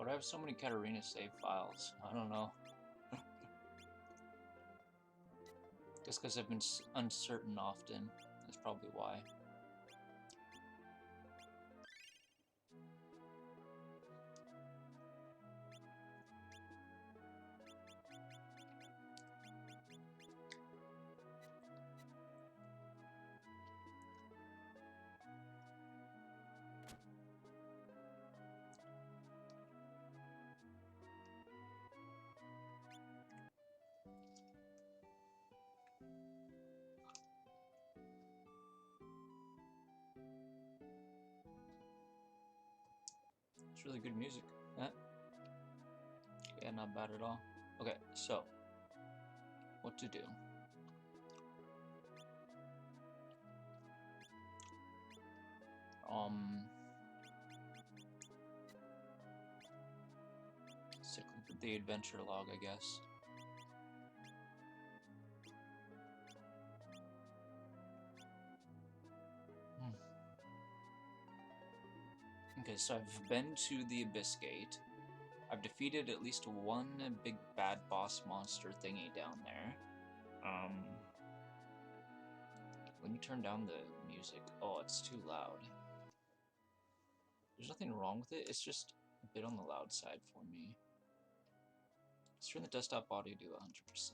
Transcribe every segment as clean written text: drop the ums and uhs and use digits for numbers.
But I have so many Katarina save files. I don't know. Just because I've been uncertain often. That's probably why. It's really good music. Yeah, not bad at all. Okay, so what to do? Stick with the adventure log, I guess. Okay, so I've been to the Abyss Gate. I've defeated at least one big bad boss monster thingy down there. Let me turn down the music. Oh, it's too loud. There's nothing wrong with it, it's just a bit on the loud side for me. Let's turn the desktop audio to 100%.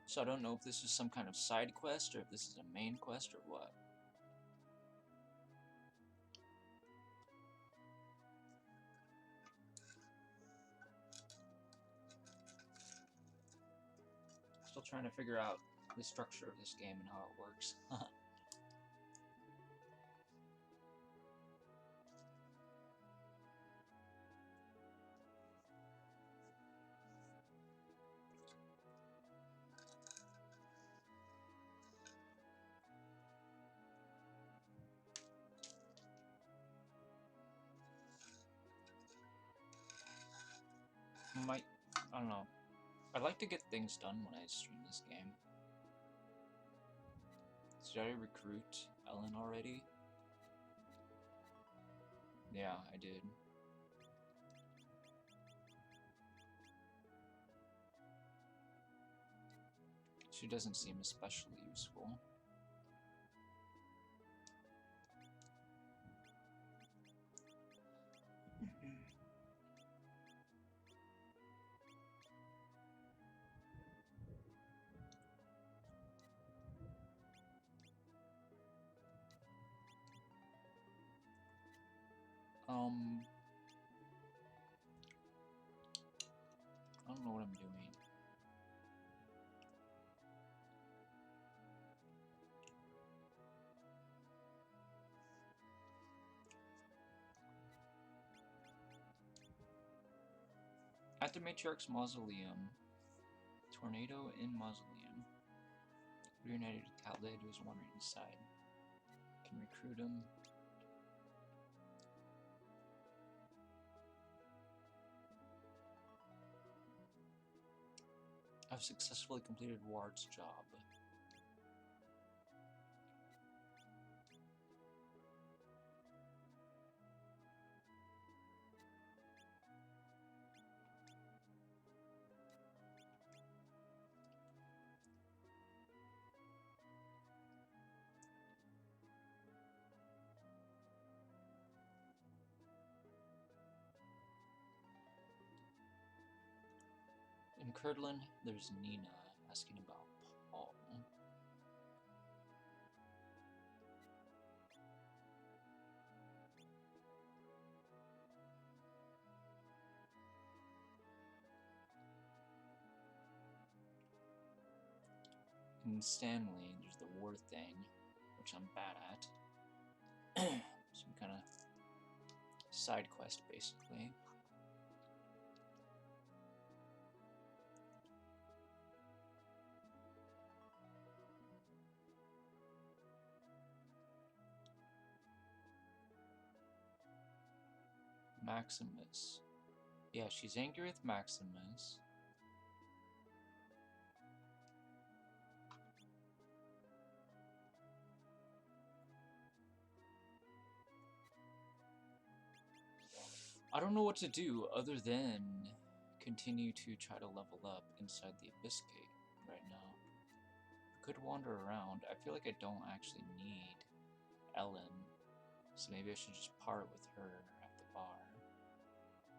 So I don't know if this is some kind of side quest or if this is a main quest or what. Still trying to figure out the structure of this game and how it works. I don't know. I like to get things done when I stream this game. So did I recruit Ellen already? Yeah, I did. She doesn't seem especially useful. I don't know what I'm doing. At the Matriarch's Mausoleum. Tornado in Mausoleum. Reunited with Khalid, who is wandering inside. Can recruit him. I've successfully completed Ward's job. In Curdlin, there's Nina asking about Paul. In Stanley, there's the war thing, which I'm bad at. Some kind of side quest, basically. Maximus. Yeah, she's angry with Maximus. I don't know what to do other than continue to try to level up inside the Abyss Gate right now. I could wander around. I feel like I don't actually need Ellen, so maybe I should just part with her at the bar.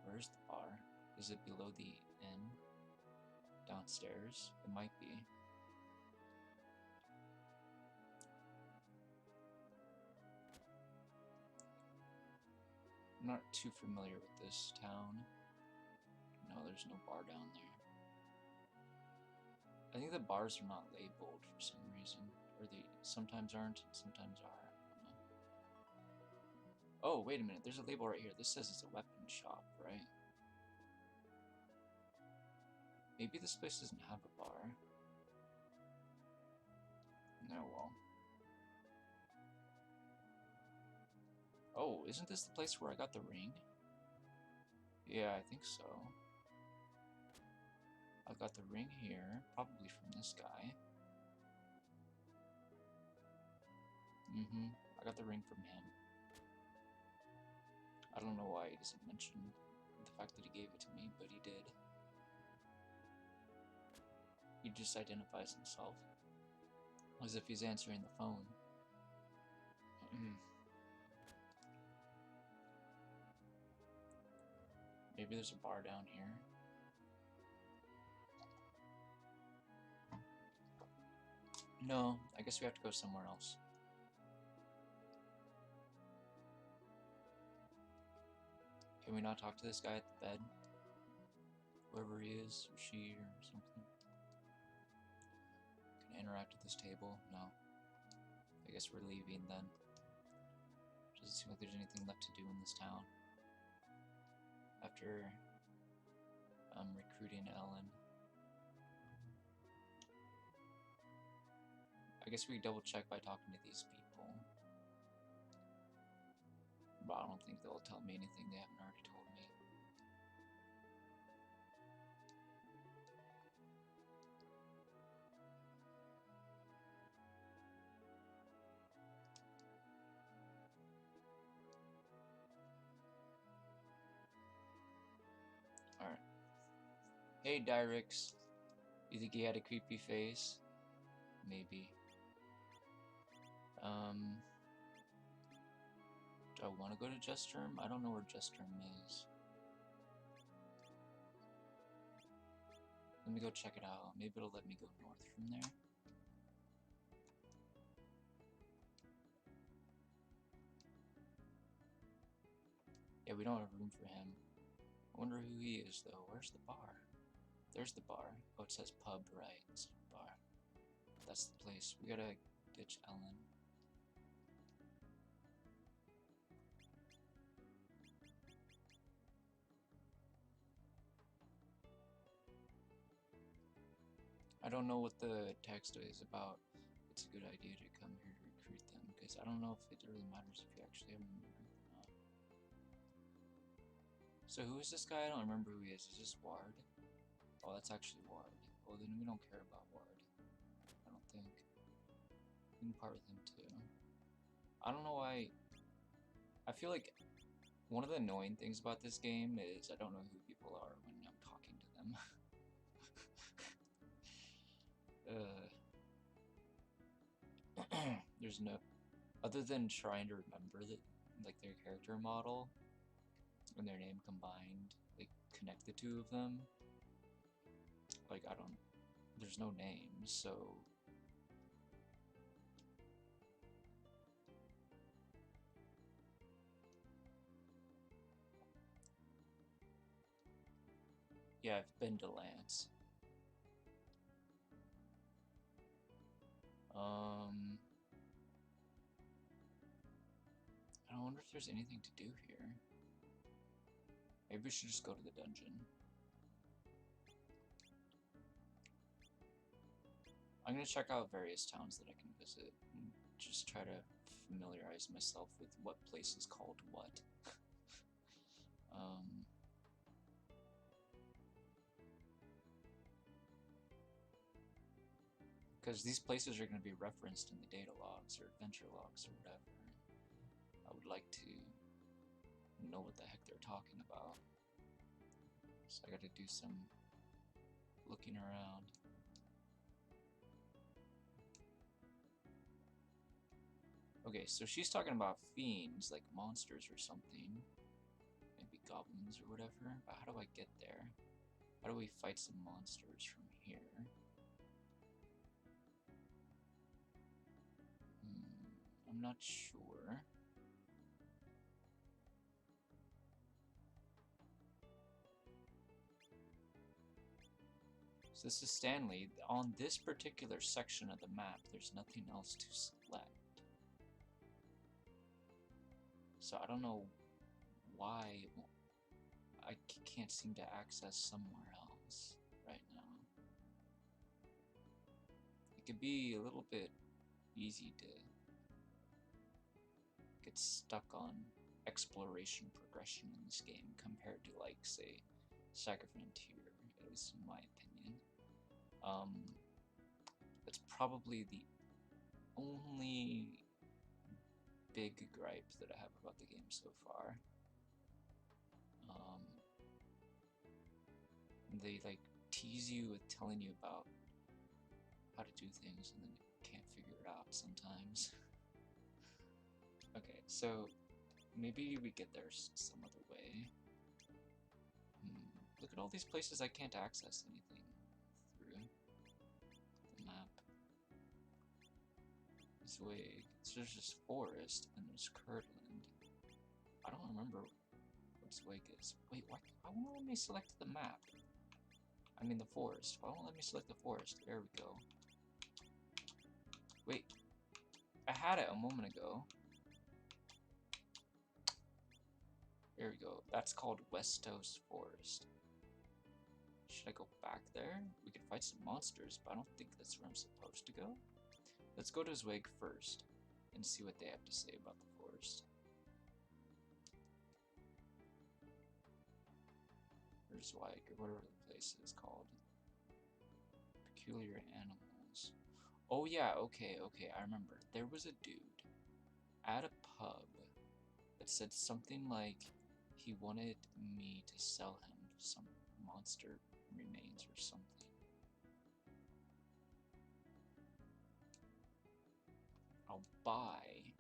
Where's the bar? Is it below the inn? Downstairs? It might be. I'm not too familiar with this town. No, there's no bar down there. I think the bars are not labeled for some reason. Or they sometimes aren't and sometimes are. I don't know. Oh, wait a minute. There's a label right here. This says it's a weapon shop, right? Maybe this place doesn't have a bar. No, well. Oh, isn't this the place where I got the ring? Yeah, I think so. I got the ring here, probably from this guy. I got the ring from him. I don't know why he doesn't mention the fact that he gave it to me, but he did. He just identifies himself as if he's answering the phone. Maybe there's a bar down here. No, I guess we have to go somewhere else. Can we not talk to this guy at the bed? Whoever he is, or she, or something. Can I interact with this table? No. I guess we're leaving then. Doesn't seem like there's anything left to do in this town. After recruiting Ellen. I guess we double check by talking to these people. But I don't think they'll tell me anything they haven't already told me. Alright. Hey, Dyrix. You think he had a creepy face? Maybe. Do I want to go to Jesterm? I don't know where Jesterm is. Let me go check it out. Maybe it'll let me go north from there. Yeah, we don't have room for him. I wonder who he is, though. Where's the bar? There's the bar. Oh, it says pub, right? It's bar. That's the place. We gotta ditch Ellen. I don't know what the text is about. It's a good idea to come here to recruit them, because I don't know if it really matters if you actually have a recruit or not. So who is this guy? I don't remember who he is. Is this Ward? Oh, that's actually Ward. Well, then we don't care about Ward. I don't think. We can part with him too. I don't know why. I feel like one of the annoying things about this game is I don't know who people are when I'm talking to them. There's no, other than trying to remember that, like, their character model and their name combined, like, connect the two of them. Like, I don't, there's no name, so. Yeah, I've been to Lance. I wonder if there's anything to do here. Maybe we should just go to the dungeon. I'm gonna check out various towns that I can visit and just try to familiarize myself with what place is called what. Because these places are going to be referenced in the data logs or adventure logs or whatever. I would like to know what the heck they're talking about. So I gotta do some looking around. Okay, so she's talking about fiends, like monsters or something. Maybe goblins or whatever. But how do I get there? How do we fight some monsters from here? I'm not sure. So this is Stanley. On this particular section of the map, there's nothing else to select. So I don't know why I can't seem to access somewhere else right now. It could be a little bit easy to get stuck on exploration progression in this game compared to, like, say, Saga Frontier, at least in my opinion. That's probably the only big gripe that I have about the game so far. They like tease you with telling you about how to do things and then you can't figure it out sometimes. Okay, so maybe we get there some other way. Look at all these places I can't access anything through the map. This way, so there's just forest and there's Curdland. I don't remember what Zwig is. Wait, why won't let me select the map? I mean the forest. Why won't let me select the forest? There we go. Wait, I had it a moment ago. There we go. That's called Westos Forest. Should I go back there? We could fight some monsters, but I don't think that's where I'm supposed to go. Let's go to Zwig first and see what they have to say about the forest. Or Zweig, or whatever the place is called. Peculiar animals. Oh yeah, okay, I remember. There was a dude at a pub that said something like he wanted me to sell him some monster remains or something. I'll buy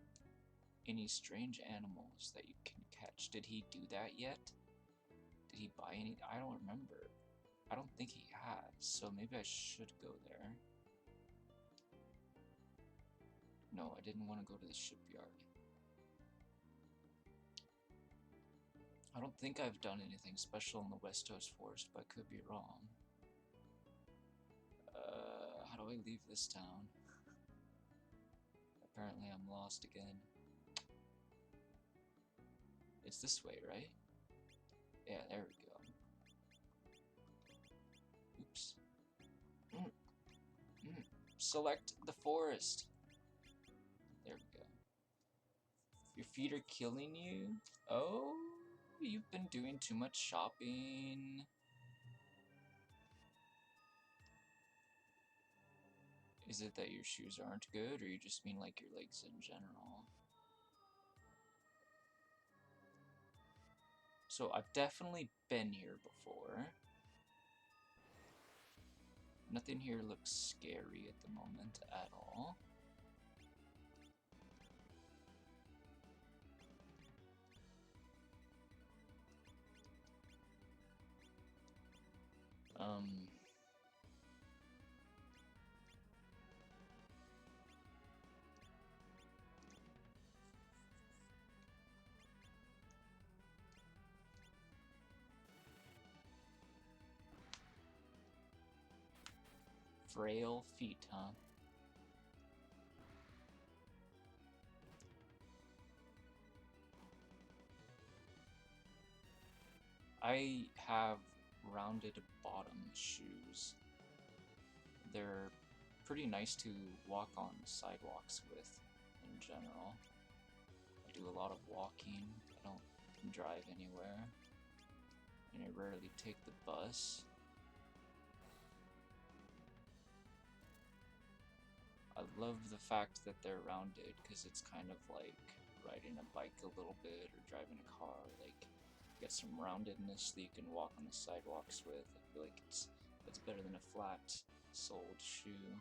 any strange animals that you can catch. Did he do that yet? Did he buy any? I don't remember. I don't think he has, so maybe I should go there. No, I didn't want to go to the shipyard. I don't think I've done anything special in the Westos Forest, but I could be wrong. How do I leave this town? Apparently I'm lost again. It's this way, right? Yeah, there we go. Oops. Select the forest. There we go. Your feet are killing you? Oh, you've been doing too much shopping. Is it that your shoes aren't good, or you just mean like your legs in general? So I've definitely been here before. Nothing here looks scary at the moment at all. Frail feet, huh? I have rounded bottom shoes. They're pretty nice to walk on sidewalks with in general. I do a lot of walking. I don't drive anywhere. and I rarely take the bus. I love the fact that they're rounded because it's kind of like riding a bike a little bit or driving a car. Like, get some roundedness that you can walk on the sidewalks with. I feel like it's better than a flat-soled shoe.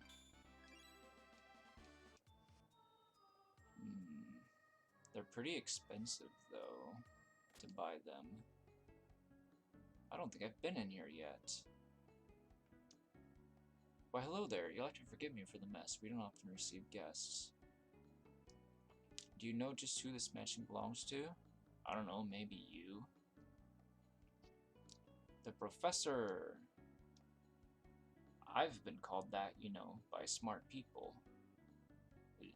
They're pretty expensive though to buy them. I don't think I've been in here yet. Why, hello there. You'll have to forgive me for the mess. We don't often receive guests. Do you know just who this mansion belongs to? I don't know, maybe you? The professor. I've been called that, you know, by smart people.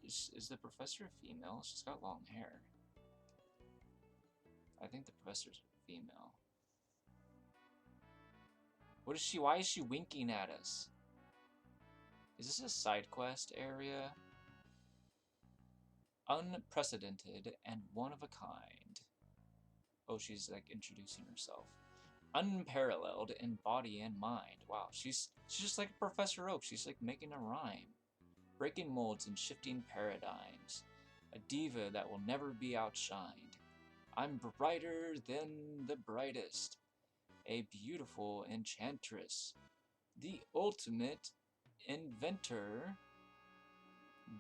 Is the professor female? She's got long hair. I think the professor's female. What is she? Why is she winking at us? Is this a side quest area? Unprecedented and one of a kind. Oh, she's like introducing herself. Unparalleled in body and mind. Wow, she's just like Professor Oak. She's like making a rhyme. Breaking molds and shifting paradigms. A diva that will never be outshined. I'm brighter than the brightest. A beautiful enchantress. The ultimate inventor.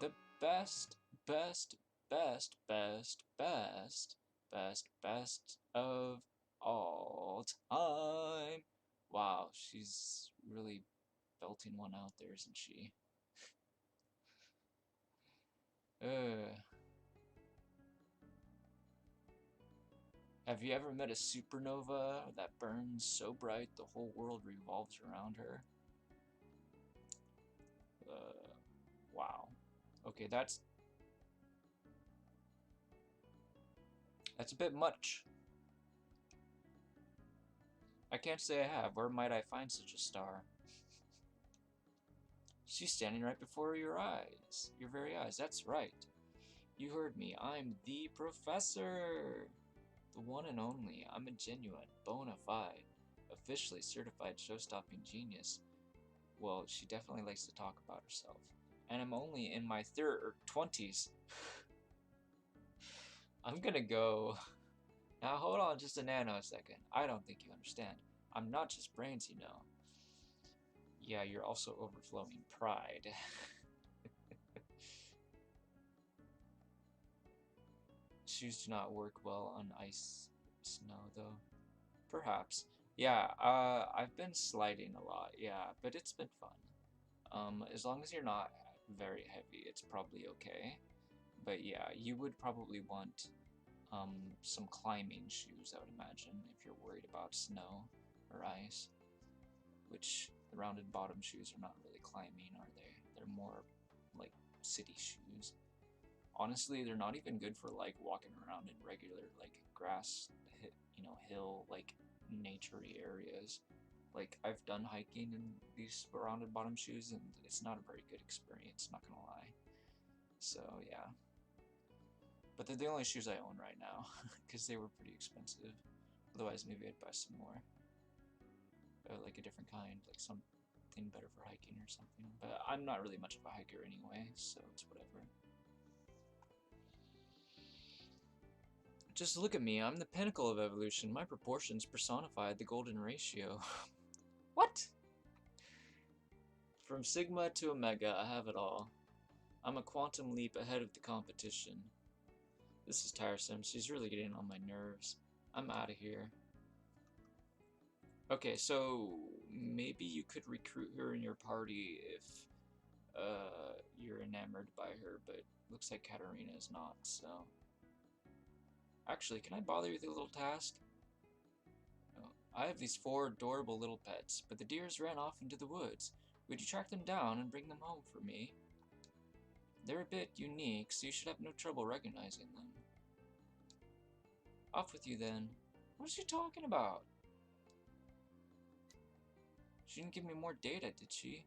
The best, best, best, best, best, best, best of all time. Wow, she's really belting one out there, isn't she? Have you ever met a supernova that burns so bright the whole world revolves around her? Wow. Okay, that's a bit much. I can't say I have. Where might I find such a star? She's standing right before your eyes. Your very eyes. That's right. You heard me. I'm the professor. The one and only. I'm a genuine, bona fide, officially certified show-stopping genius. Well, she definitely likes to talk about herself. And I'm only in my 20s. I'm gonna go... Now hold on just a nanosecond. I don't think you understand. I'm not just brains, you know. Yeah, you're also overflowing pride. Shoes do not work well on ice snow, though. Perhaps. Yeah, I've been sliding a lot, yeah, but it's been fun. As long as you're not very heavy, it's probably okay. But yeah, you would probably want some climbing shoes, I would imagine, if you're worried about snow or ice. Which, the rounded bottom shoes are not really climbing, are they? They're more like city shoes. Honestly, they're not even good for like walking around in regular like grass, you know, hill, like naturey areas. Like, I've done hiking in these rounded bottom shoes and it's not a very good experience, not gonna lie. So yeah. But they're the only shoes I own right now, because they were pretty expensive. Otherwise, maybe I'd buy some more. Like a different kind, like something better for hiking or something. But I'm not really much of a hiker anyway, so it's whatever. Just look at me, I'm the pinnacle of evolution. My proportions personify the golden ratio. What? From sigma to omega, I have it all. I'm a quantum leap ahead of the competition. This is tiresome. She's really getting on my nerves. I'm out of here. Okay, so maybe you could recruit her in your party if you're enamored by her, but looks like Katarina is not, so... Actually, can I bother you with a little task? Oh, I have these 4 adorable little pets, but the deers ran off into the woods. Would you track them down and bring them home for me? They're a bit unique, so you should have no trouble recognizing them. Off with you then. What is she talking about? She didn't give me more data, did she?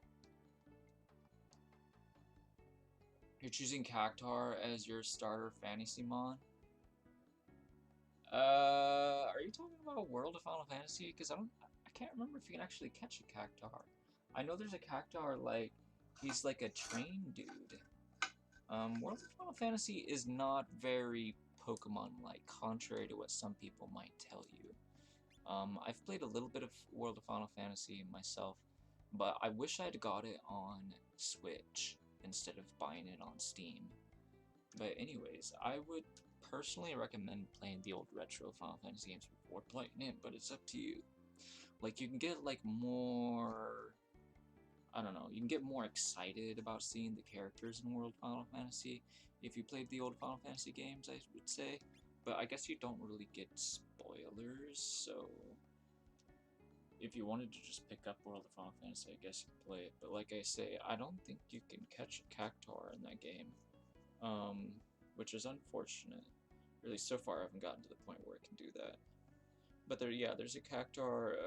You're choosing Cactar as your starter fantasy mon? Are you talking about World of Final Fantasy? Because I can't remember if you can actually catch a cactuar. I know there's a cactuar, like, he's like a train dude. World of Final Fantasy is not very Pokemon-like, contrary to what some people might tell you. I've played a little bit of World of Final Fantasy myself, but I wish I'd got it on Switch instead of buying it on Steam. But anyways, I would personally recommend playing the old retro Final Fantasy games before playing it, but it's up to you. Like, you can get, like, more... I don't know, you can get more excited about seeing the characters in World Final Fantasy if you played the old Final Fantasy games, I would say. But I guess you don't really get spoilers, so... If you wanted to just pick up World of Final Fantasy, I guess you could play it. But like I say, I don't think you can catch a cactuar in that game. Which is unfortunate. Really, so far I haven't gotten to the point where I can do that. But there's a cactuar,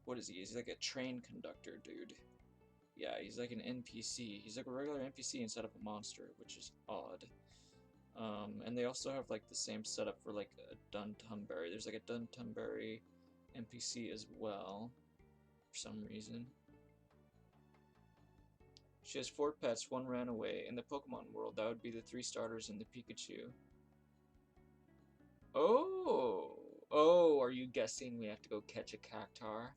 what is he? He's like a train conductor dude. Yeah, he's like an NPC. He's like a regular NPC instead of a monster, which is odd. And they also have like the same setup for like a Duntumberry. There's like a Duntumberry NPC as well, for some reason. She has 4 pets, 1 ran away. In the Pokemon world, that would be the 3 starters and the Pikachu. Oh! Oh, are you guessing we have to go catch a cactuar?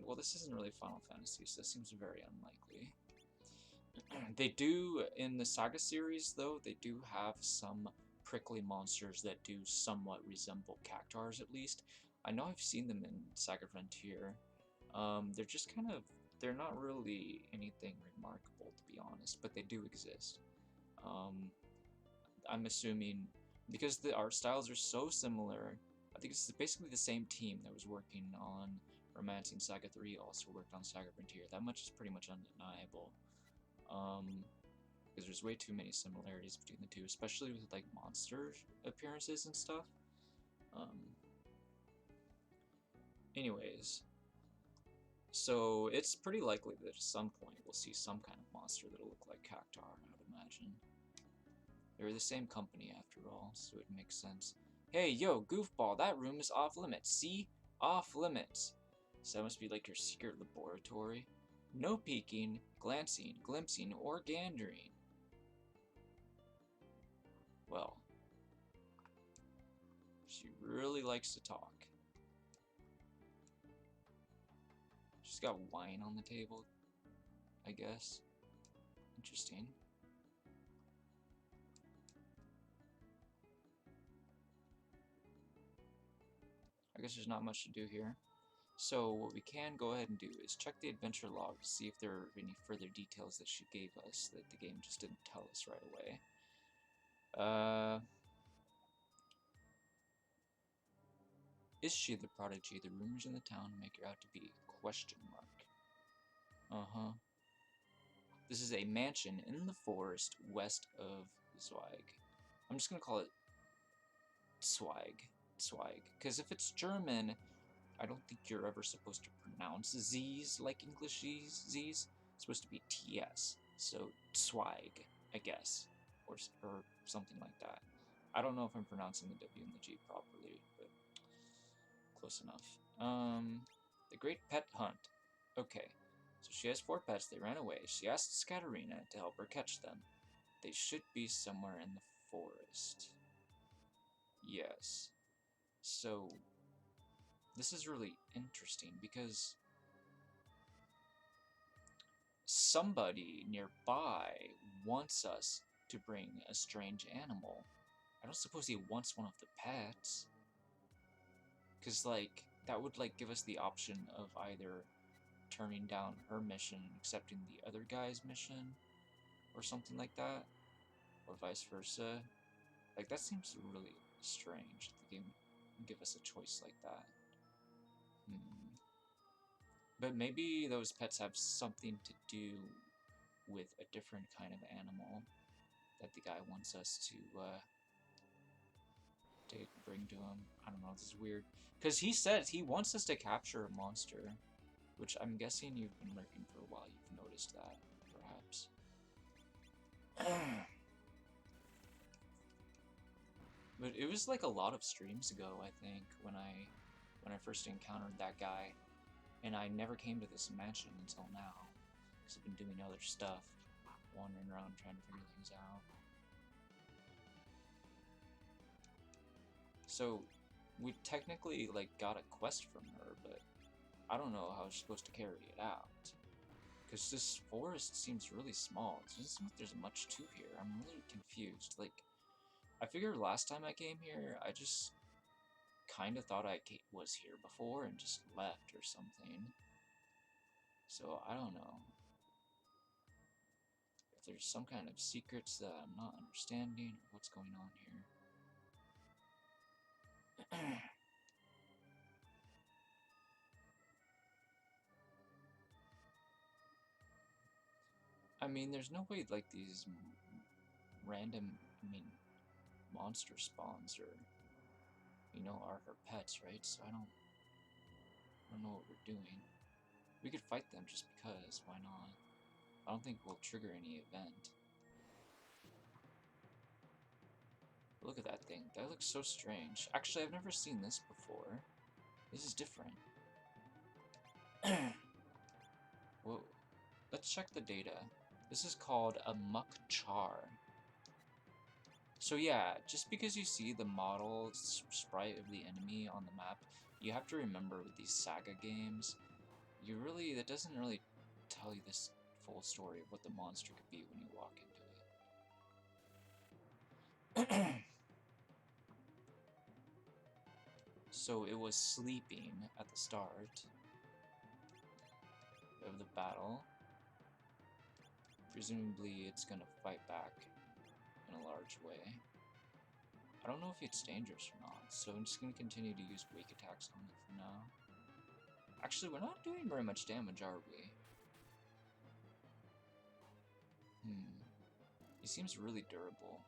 Well, this isn't really Final Fantasy, so this seems very unlikely. They do, in the Saga series, though, they do have some prickly monsters that do somewhat resemble cactuars, at least. I know I've seen them in Saga Frontier. They're just kind of... They're not really anything remarkable, to be honest, but they do exist. I'm assuming, because the art styles are so similar, I think it's basically the same team that was working on Romancing Saga 3 also worked on Saga Frontier. That much is pretty much undeniable. Because there's way too many similarities between the two, especially with like monster appearances and stuff. Anyways, so it's pretty likely that at some point we'll see some kind of monster that'll look like cactuar, I would imagine. They're the same company after all, so it makes sense. Hey, yo, goofball, that room is off limits. See? Off limits. So that must be like your secret laboratory. No peeking, glancing, glimpsing, or gandering. Well, she really likes to talk. She's got wine on the table, I guess. Interesting. I guess there's not much to do here. So what we can go ahead and do is check the adventure log to see if there are any further details that she gave us that the game just didn't tell us right away. Is she the prodigy the rumors in the town make her out to be? Question mark. Uh-huh. This is a mansion in the forest west of Zweig. I'm just gonna call it Zweig. Zweig. Because if it's German, I don't think you're ever supposed to pronounce Z's like English Z's. It's supposed to be TS. So Zweig, I guess. Or something like that. I don't know if I'm pronouncing the W and the G properly, but close enough. The Great Pet Hunt. Okay. So she has 4 pets, they ran away. She asks Katarina to help her catch them. They should be somewhere in the forest. Yes. So, this is really interesting because somebody nearby wants us to bring a strange animal. I don't suppose he wants one of the pets. Because, like, that would, like, give us the option of either turning down her mission and accepting the other guy's mission or something like that, or vice versa. Like, that seems really strange. The game would give us a choice like that. But maybe those pets have something to do with a different kind of animal that the guy wants us to bring to him. I don't know, this is weird. Because he says he wants us to capture a monster, which I'm guessing you've been lurking for a while. You've noticed that, perhaps. But it was like a lot of streams ago, I think, when I first encountered that guy, and I never came to this mansion until now, because I've been doing other stuff, wandering around trying to figure things out. So, we technically, like, got a quest from her, but I don't know how she's supposed to carry it out. Because this forest seems really small. It doesn't seem like there's much to here. I'm really confused. Like, I figured last time I came here, I just kind of thought I was here before and just left or something. So, I don't know. If there's some kind of secrets that I'm not understanding, or what's going on here. I mean, there's no way, like, these random, monster spawns are, are her pets, right? So I don't know what we're doing. We could fight them just because, why not? I don't think we'll trigger any event. Look at that thing. That looks so strange. Actually, I've never seen this before. This is different. Whoa. Let's check the data. This is called a muck char. So yeah, just because you see the model sprite of the enemy on the map, you have to remember with these Saga games, that doesn't really tell you this full story of what the monster could be when you walk into it. So it was sleeping at the start of the battle. Presumably it's gonna fight back in a large way. I don't know if it's dangerous or not, so I'm just gonna continue to use weak attacks on it for now. Actually, we're not doing very much damage, are we? He seems really durable.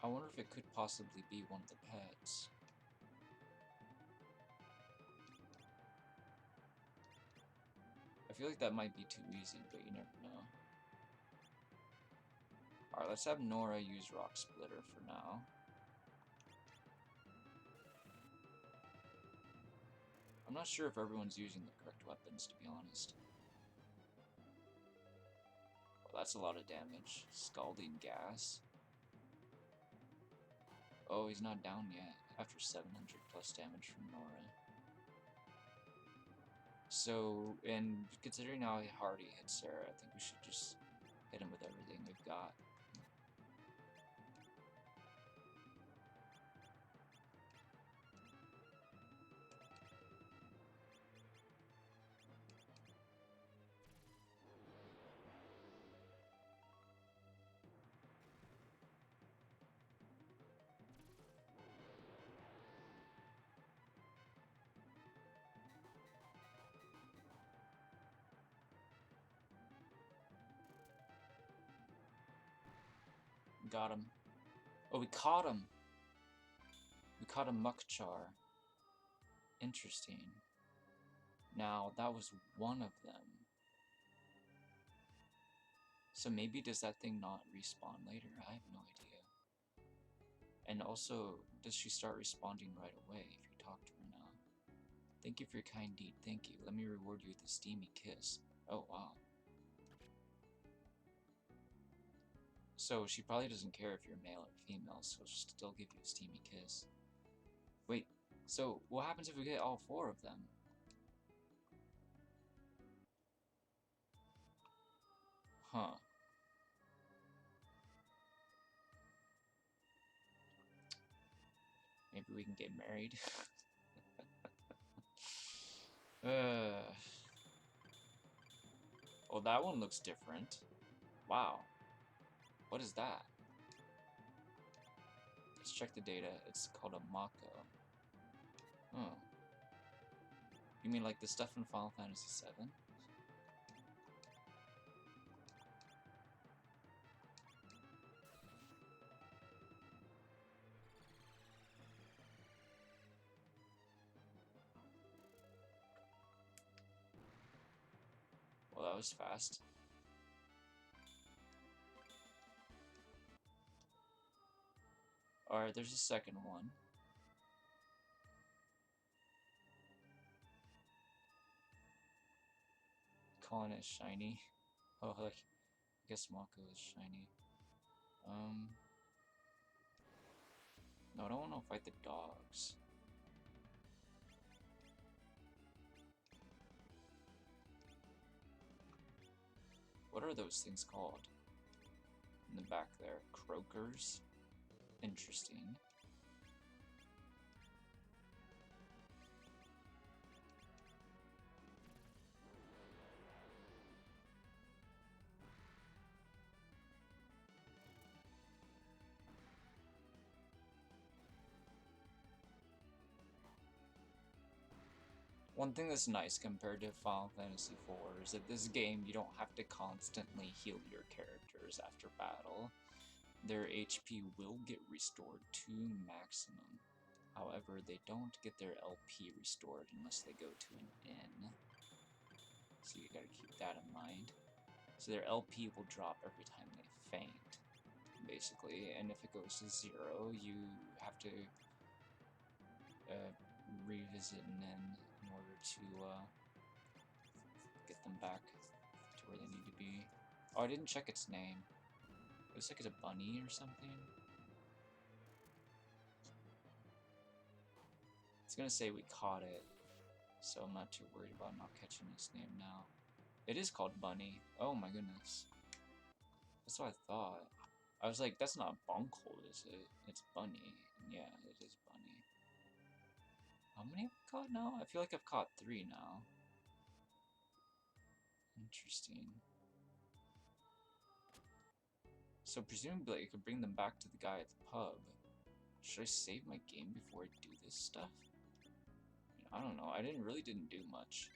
I wonder if it could possibly be one of the pets. I feel like that might be too easy, but you never know. Alright, let's have Nora use Rock Splitter for now. I'm not sure if everyone's using the correct weapons, to be honest. Well, that's a lot of damage. Scalding Gas. Oh, he's not down yet, after 700 plus damage from Nora. So, and considering how hard he hits Sarah, I think we should just hit him with everything we've got. Got him. Oh, we caught him! We caught a Muckchar. Interesting. Now, that was one of them. So maybe does that thing not respawn later? I have no idea. And also, does she start responding right away if you talk to her now? Thank you for your kind deed. Thank you. Let me reward you with a steamy kiss. Oh, wow. So she probably doesn't care if you're male or female, so she'll still give you a steamy kiss. Wait, so what happens if we get all 4 of them? Huh. Maybe we can get married? Oh, that one looks different. Wow. What is that? Let's check the data. It's called a Mako. Oh. You mean like the stuff in Final Fantasy VII? Well, that was fast. Alright, there's a second one. Calling it shiny. Oh, like, I guess Mako is shiny. No, I don't want to fight the dogs. What are those things called? In the back there. Croakers? Interesting. One thing that's nice compared to Final Fantasy IV is that this game you don't have to constantly heal your characters after battle. Their HP will get restored to maximum. However, they don't get their LP restored unless they go to an inn. So you gotta keep that in mind. So their LP will drop every time they faint, basically, and if it goes to 0, you have to revisit an inn in order to get them back to where they need to be. Oh, I didn't check its name. It looks like it's a bunny or something. It's gonna say we caught it, so I'm not too worried about not catching its name now. It is called Bunny. Oh my goodness. That's what I thought. I was like, that's not Bunghole, is it? It's Bunny. Yeah, it is Bunny. How many have we caught now? I feel like I've caught 3 now. Interesting. So presumably I could bring them back to the guy at the pub. Should I save my game before I do this stuff? I don't know. I really didn't do much.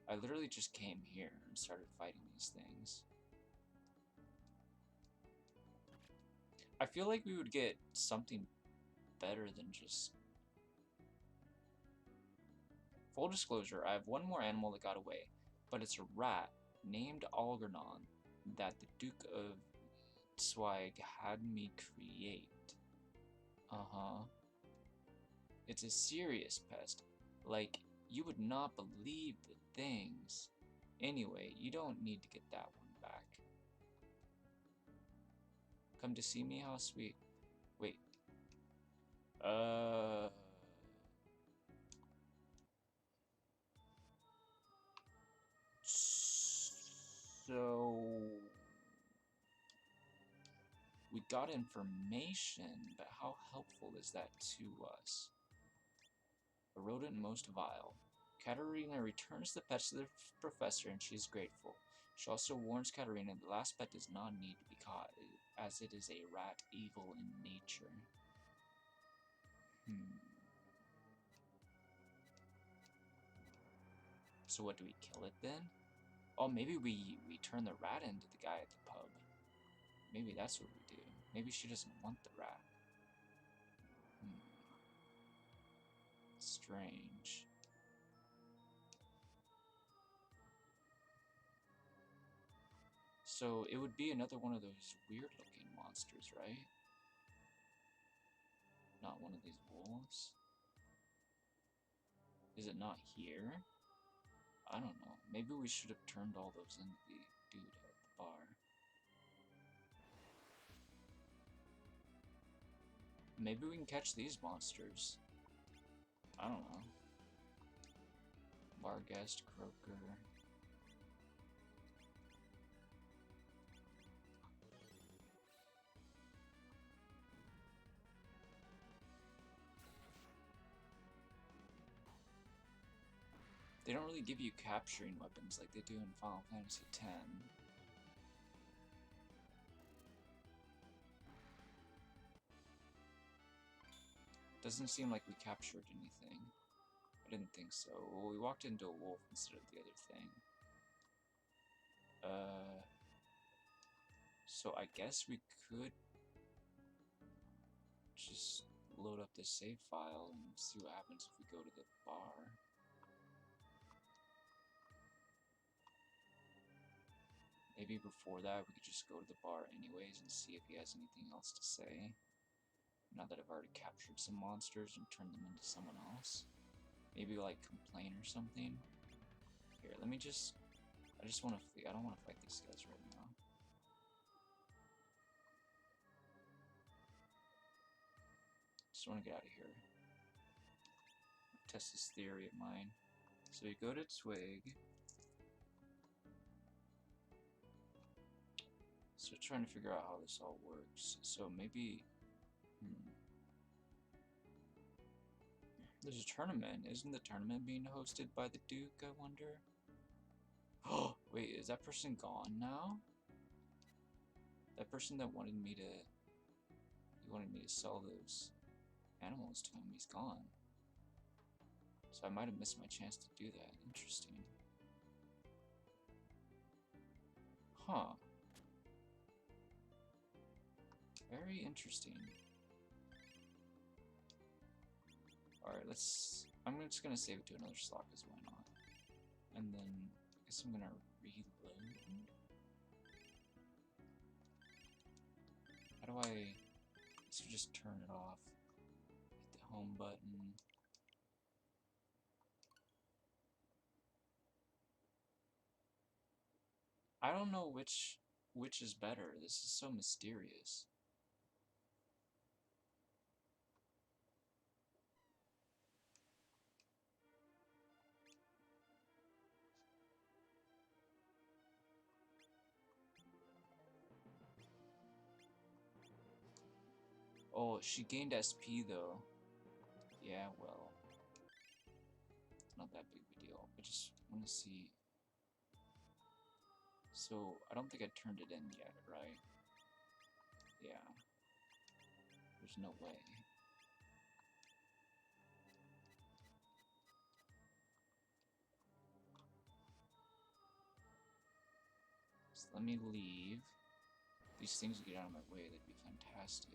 I literally just came here and started fighting these things. I feel like we would get something better than just... Full disclosure, I have one more animal that got away, but it's a rat named Algernon that the Duke of Swag had me create. It's a serious pest. Like, you would not believe the things. Anyway, you don't need to get that one back. Come to see me? How sweet. Wait. So... we got information, but how helpful is that to us? A rodent most vile. Katarina returns the pets to the professor and she is grateful. She also warns Katarina the last pet does not need to be caught, as it is a rat evil in nature. So what, do we kill it then? Oh, maybe we turn the rat into the guy at the pub. Maybe that's what we do. Maybe she doesn't want the rat. Strange. So it would be another one of those weird looking monsters, right? Not one of these wolves? Is it not here? I don't know. Maybe we should have turned all those into the dude at the bar. Maybe we can catch these monsters. I don't know. Bar guest, croaker. They don't really give you capturing weapons like they do in Final Fantasy X. Doesn't seem like we captured anything. I didn't think so. Well, we walked into a wolf instead of the other thing. So I guess we could just load up this save file and see what happens if we go to the bar. Maybe before that we could just go to the bar anyways and see if he has anything else to say. Now that I've already captured some monsters and turned them into someone else. Maybe like complain or something. Here, let me just... I just want to flee. I don't want to fight these guys right now. Just want to get out of here. Test this theory of mine. So you go to Twig. So trying to figure out how this all works. So maybe... There's a tournament. Isn't the tournament being hosted by the Duke, I wonder? Oh, wait, is that person gone now? That person that wanted me to... He wanted me to sell those animals to him, he's gone. So I might have missed my chance to do that. Interesting. Huh. Very interesting. Alright, let's... I'm just gonna save it to another slot, because why not? And then, I guess I'm gonna reload. How do I... Let's just turn it off. Hit the home button. I don't know which is better. This is so mysterious. Oh, she gained SP though. Yeah, well. It's not that big of a deal. I just want to see. So, I don't think I turned it in yet, right? Yeah. There's no way. So let me leave. These things get out of my way, that'd be fantastic.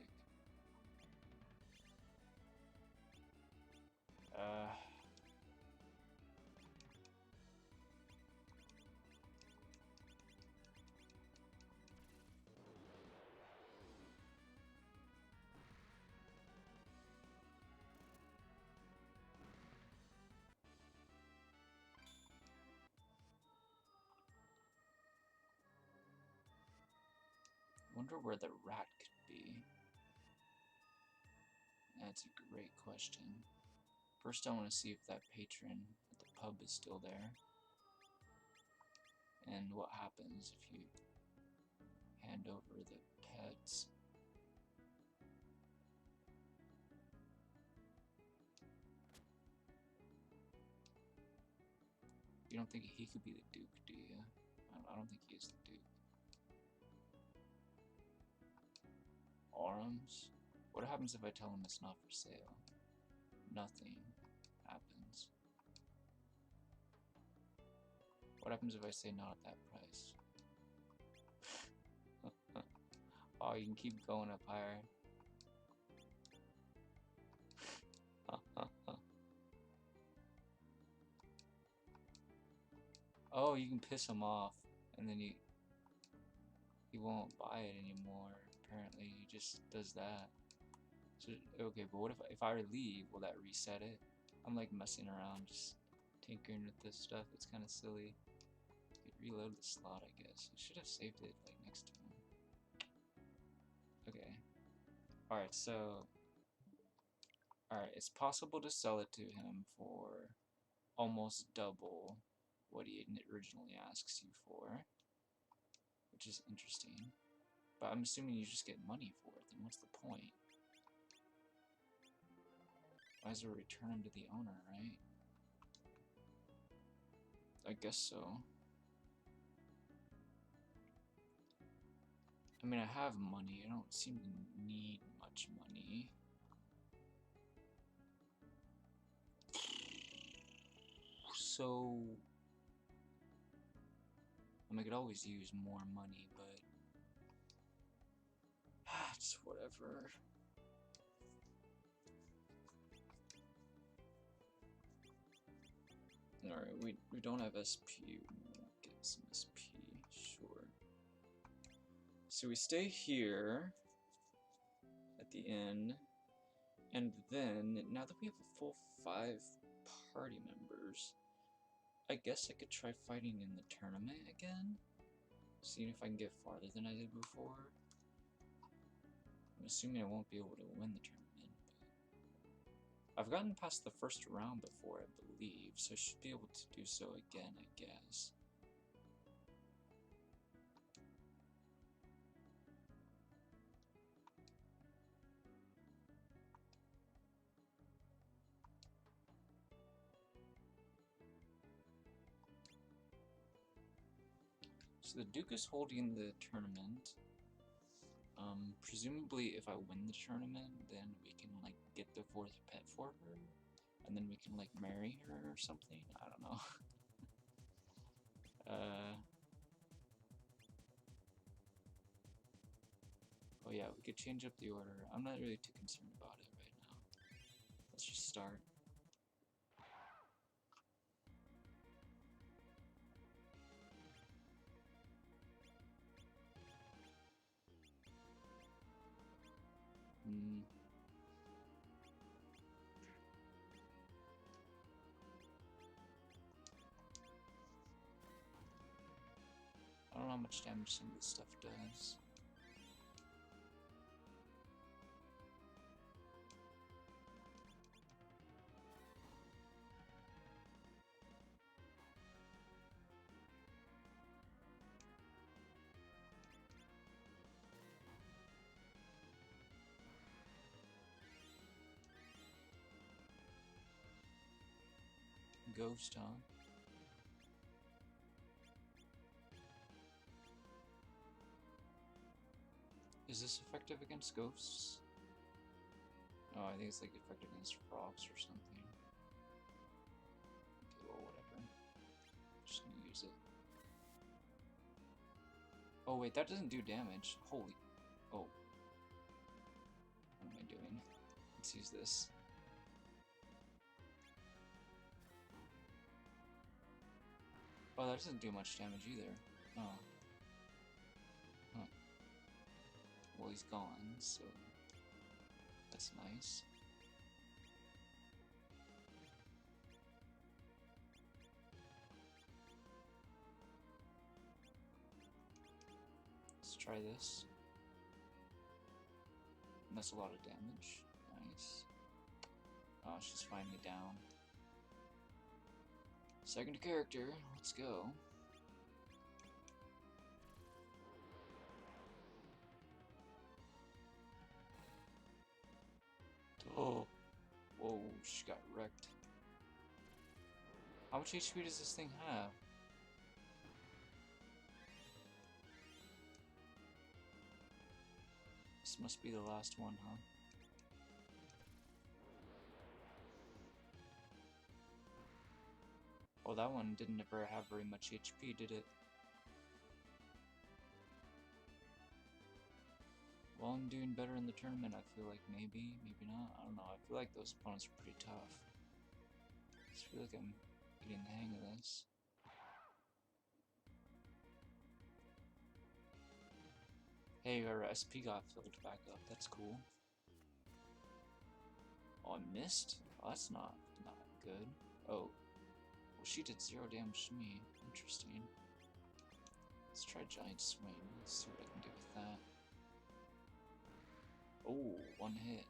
Wonder where the rat could be. That's a great question. First I want to see if that patron at the pub is still there. And what happens if you hand over the pets. You don't think he could be the Duke, do you? I don't think he is the Duke. Arms? What happens if I tell him it's not for sale? Nothing happens. What happens if I say not at that price? Oh, you can keep going up higher. Oh, you can piss him off, and then he won't buy it anymore. Apparently, he just does that. So okay, but what if I leave? Will that reset it? I'm like messing around, just tinkering with this stuff. It's kind of silly. You could reload the slot, I guess. I should have saved it like next to him. Okay. Alright, so... Alright, it's possible to sell it to him for almost double what he originally asks you for. Which is interesting. But I'm assuming you just get money for it, then what's the point? Might as well return him to the owner, right? I guess so. I mean, I have money. I don't seem to need much money. So... I mean, I could always use more money, but... it's whatever. Alright, we don't have SP. We'll get some SP, sure. So we stay here at the inn. And then, now that we have a full 5 party members, I guess I could try fighting in the tournament again? Seeing if I can get farther than I did before. I'm assuming I won't be able to win the tournament, but I've gotten past the first round before, I believe, so I should be able to do so again, I guess. So the Duke is holding the tournament. Presumably if I win the tournament, then we can, like, get the 4th pet for her, and then we can, like, marry her or something? I don't know. Oh yeah, we could change up the order. I'm not really too concerned about it right now. Let's just start. I don't know how much damage some of this stuff does. Ghost, huh? Is this effective against ghosts? Oh, I think it's like effective against frogs or something. Okay, well, whatever. Just gonna use it. Oh wait, that doesn't do damage. Holy... Oh. What am I doing? Let's use this. Oh, that doesn't do much damage either. Oh. Huh. Well, he's gone, so... That's nice. Let's try this. And that's a lot of damage. Nice. Oh, she's finally down. Second character, let's go. Oh, whoa, she got wrecked. How much HP does this thing have? This must be the last one, huh? Oh, that one didn't ever have very much HP, did it? Well, I'm doing better in the tournament, I feel like. Maybe, maybe not. I don't know. I feel like those opponents are pretty tough. I just feel like I'm getting the hang of this. Hey, our SP got filled back up. That's cool. Oh, I missed? Oh, that's not good. Oh. Well, she did 0 damage to me. Interesting. Let's try Giant Swing. Let's see what I can do with that. Oh, 1 hit.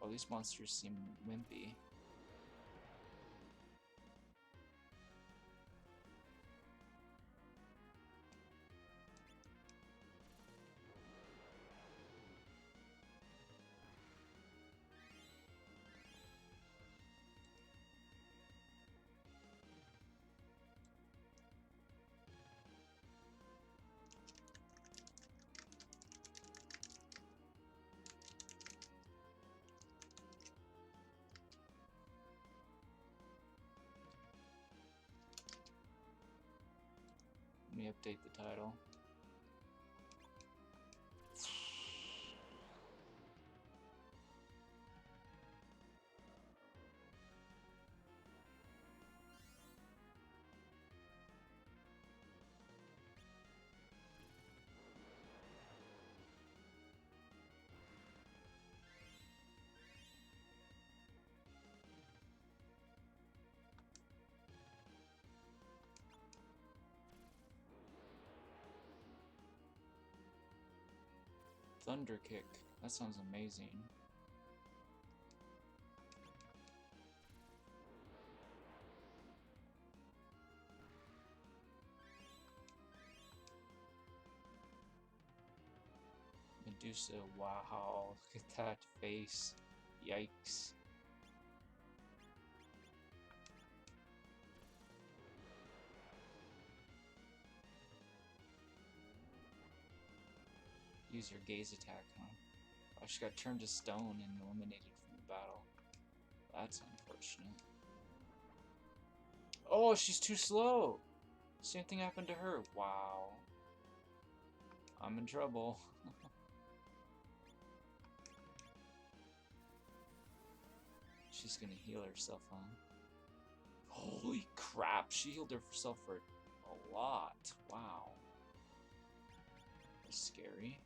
Oh, these monsters seem wimpy. Let me update the title. Thunder kick. That sounds amazing. Medusa, wow, look at that face. Yikes. Use your gaze attack, huh? Oh, she got turned to stone and eliminated from the battle. That's unfortunate. Oh, she's too slow! Same thing happened to her. Wow. I'm in trouble. She's gonna heal herself, huh? Holy crap, she healed herself for a lot. Wow. That's scary.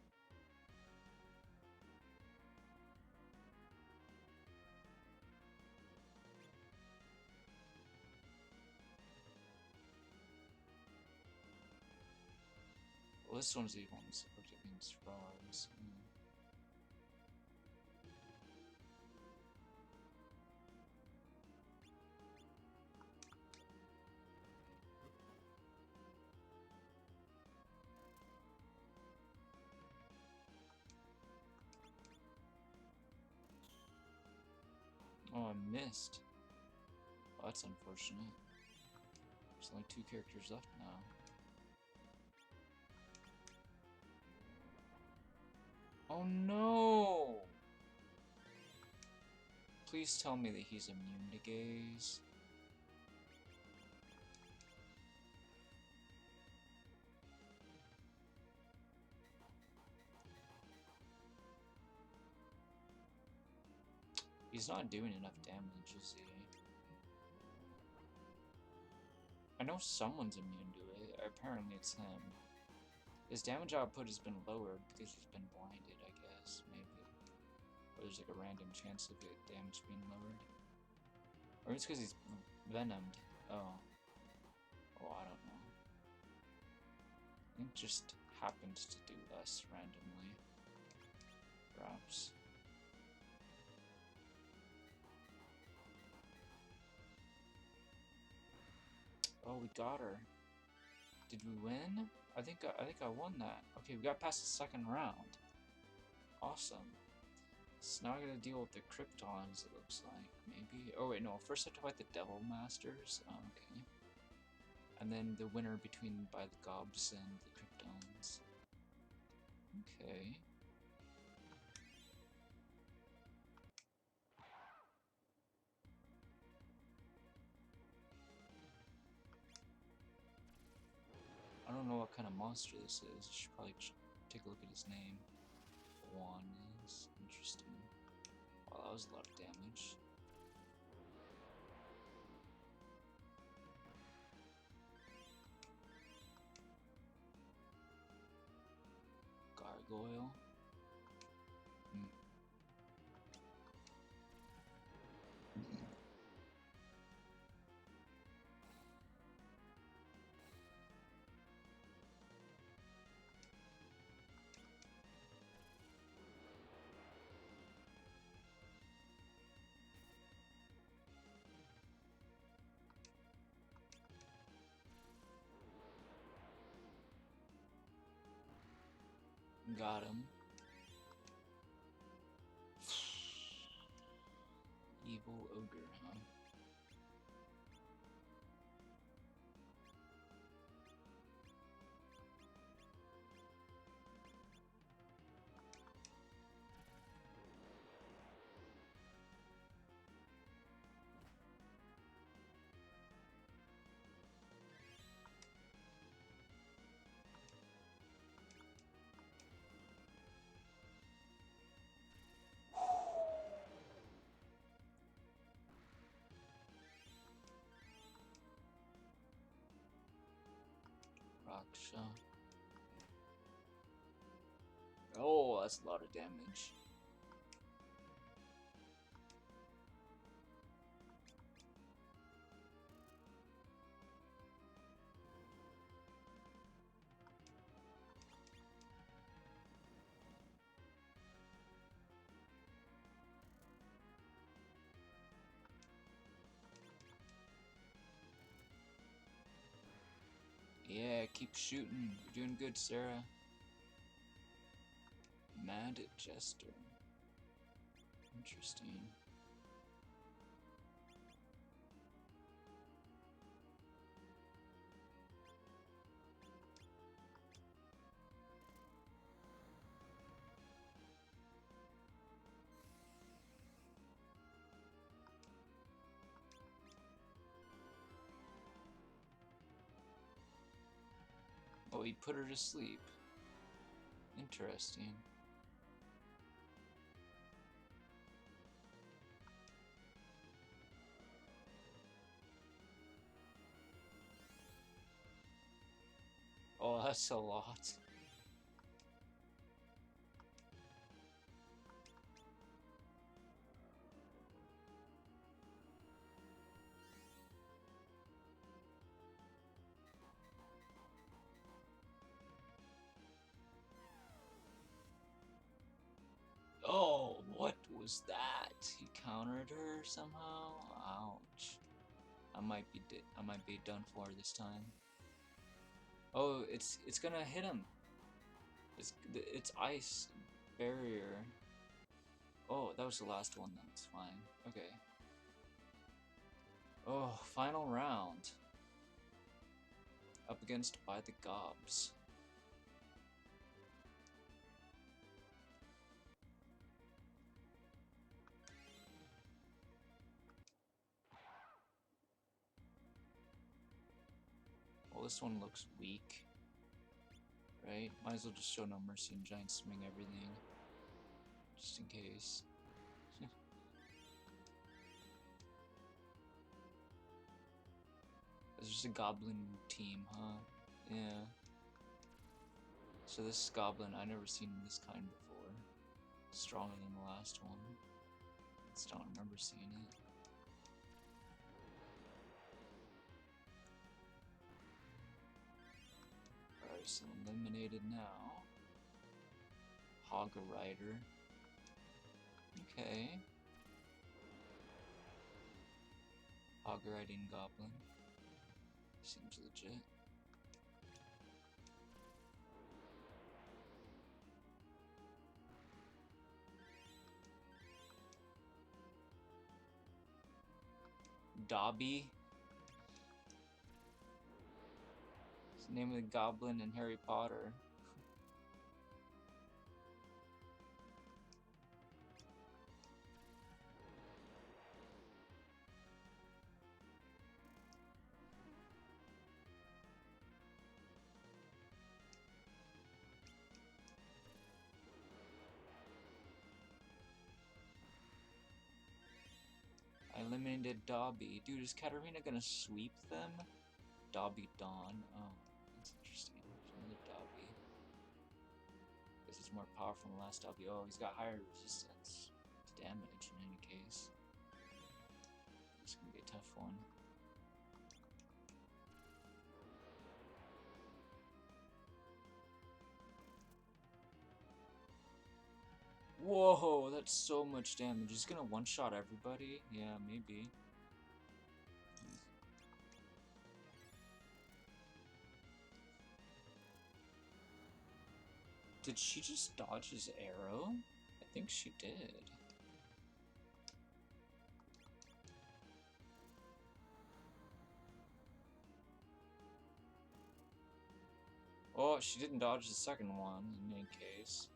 Well, this one's the one that's supposed to be against frogs. Oh, I missed. Oh, that's unfortunate. There's only 2 characters left now. Oh no! Please tell me that he's immune to gaze. He's not doing enough damage, is he? I know someone's immune to it. Apparently it's him. His damage output has been lowered because he's been blinded, I guess, maybe. Or there's like a random chance of it damage being lowered. Or it's because he's venomed. Oh. Oh, I don't know. It just happens to do less randomly. Perhaps. Oh, we got her. Did we win? I think I won that. Okay, we got past the second round. Awesome. So now I gotta deal with the Kryptons, it looks like. Maybe. Oh wait, no. First I have to fight the Devil Masters. Oh, okay. And then the winner between by the Gobs and the Kryptons. Okay. I don't know what kind of monster this is. I should probably take a look at his name. Juan is interesting. Wow, that was a lot of damage. Gargoyle. Got him. Evil ogre, huh? Raksha. Oh, that's a lot of damage. Yeah, keep shooting. You're doing good, Sarah. Mad Jester. Interesting. Oh, he put her to sleep. Interesting. Oh, that's a lot. Oh, what was that? He countered her somehow? Ouch. I might be done for this time. Oh, it's gonna hit him. It's ice barrier. Oh, that was the last one. That's fine. Okay. Oh, final round. Up against By the Gobs. Well, this one looks weak. Right? Might as well just show no mercy and giant swing everything. Just in case. It's just a goblin team, huh? Yeah. So this goblin, I never seen this kind before. Stronger than the last one. Just don't remember seeing it. Alright, so eliminated now. Hog Rider. Okay. Hog riding goblin. Seems legit. Dobby. It's the name of the goblin in Harry Potter. I eliminated Dobby. Dude, is Katarina gonna sweep them? Dobby Dawn. Oh, that's interesting. Another Dobby. Guess it's more powerful than the last Dobby. Oh, he's got higher resistance to damage in any case. It's gonna be a tough one. Whoa, that's so much damage. He's gonna one-shot everybody? Yeah, maybe. Did she just dodge his arrow? I think she did. Oh, she didn't dodge the second one in any case.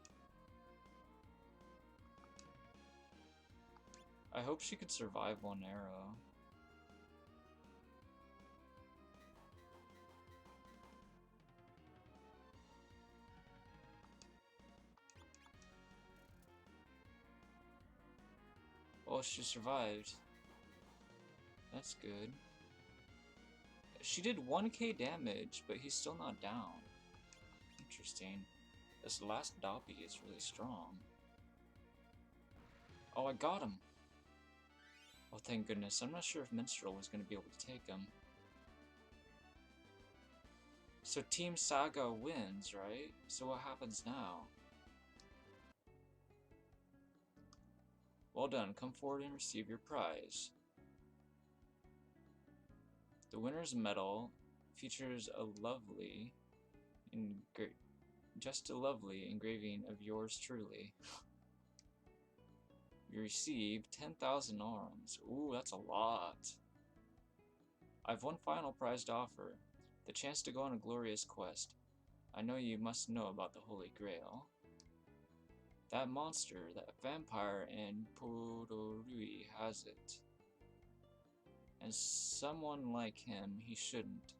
I hope she could survive one arrow. Oh, she survived. That's good. She did 1k damage, but he's still not down. Interesting. This last Dobby is really strong. Oh, I got him! Oh, thank goodness. I'm not sure if Minstrel was going to be able to take him. So Team Saga wins, right? So what happens now? Well done. Come forward and receive your prize. The winner's medal Features a lovely, just a lovely engraving of yours truly. You receive 10,000 arms. Ooh, that's a lot. I've one final prize to offer. The chance to go on a glorious quest. I know you must know about the Holy Grail. That monster, that vampire in Pororui has it. And someone like him, he shouldn't.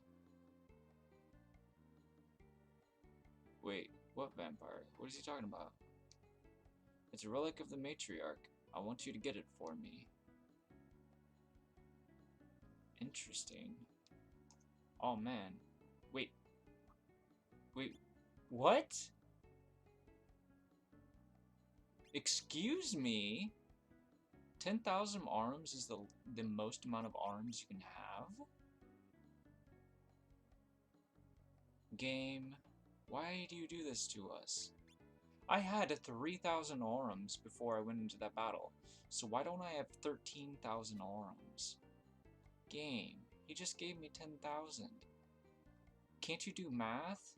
Wait, what vampire? What is he talking about? It's a relic of the matriarch. I want you to get it for me. Interesting. Oh man. Wait. Wait. What? Excuse me? 10,000 arms is the most amount of arms you can have? Game, why do you do this to us? I had 3,000 arms before I went into that battle, so why don't I have 13,000 arms? Game, he just gave me 10,000. Can't you do math?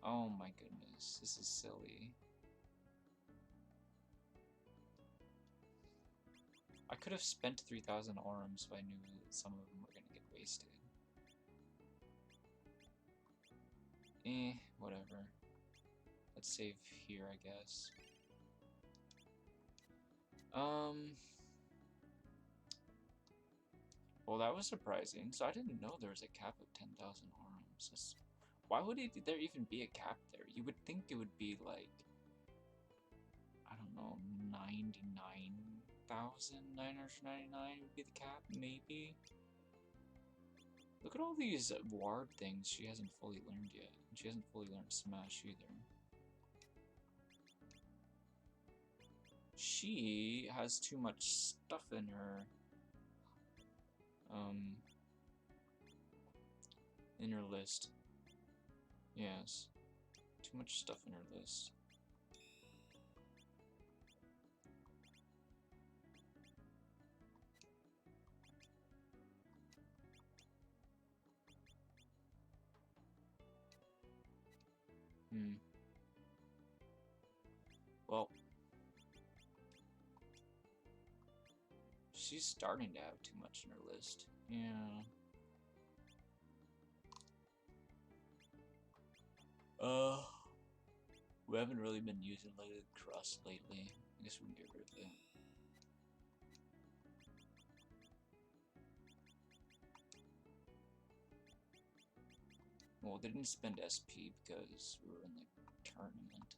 Oh my goodness, this is silly. I could have spent 3,000 arms if I knew that some of them were gonna get wasted. Whatever. Let's save here, I guess. Well, that was surprising. So I didn't know there was a cap of 10,000 arms. Why would there even be a cap there? You would think it would be like, I don't know, 99,999 would be the cap, maybe? Look at all these ward things she hasn't fully learned yet. And she hasn't fully learned Smash either. She has too much stuff in her list. Yes. Too much stuff in her list. Well, she's starting to have too much in her list. Yeah. We haven't really been using Lighted Crust lately. I guess we can get rid of it. Well, they didn't spend SP because we were in the tournament.